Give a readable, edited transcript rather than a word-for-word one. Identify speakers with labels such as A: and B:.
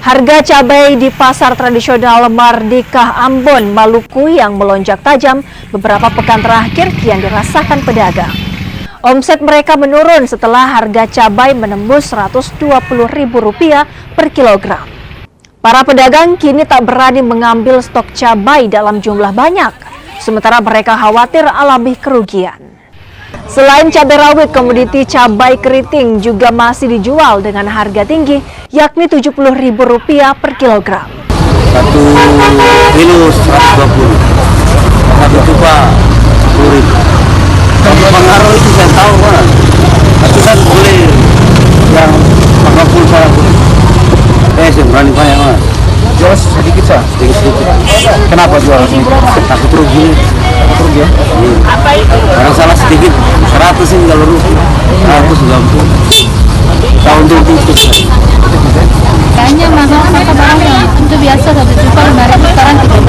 A: Harga cabai di pasar tradisional Mardika Ambon, Maluku yang melonjak tajam beberapa pekan terakhir kian dirasakan pedagang. Omset mereka menurun setelah harga cabai menembus Rp120.000 per kilogram. Para pedagang kini tak berani mengambil stok cabai dalam jumlah banyak, sementara mereka khawatir alami kerugian. Selain cabai rawit, komoditi cabai keriting juga masih dijual dengan harga tinggi, yakni Rp70.000 per kilogram.
B: 1 kilo 120, satu tupa 10.000. Pengaruh itu saya tahu kan, tapi kan boleh yang 50 saya boleh. Saya berani banyak mas.
C: Jual sedikit sah?
B: Sedikit.
C: Kenapa jual sedikit?
B: Takut rugi.
C: Takut rugi ya?
A: Apa itu?
B: Kalau salah sedikit 100 ini kalau rugi 190. Tahun tutup.
D: Kayaknya mahal mata barang itu biasa 1 juta 5.000 sekarang 3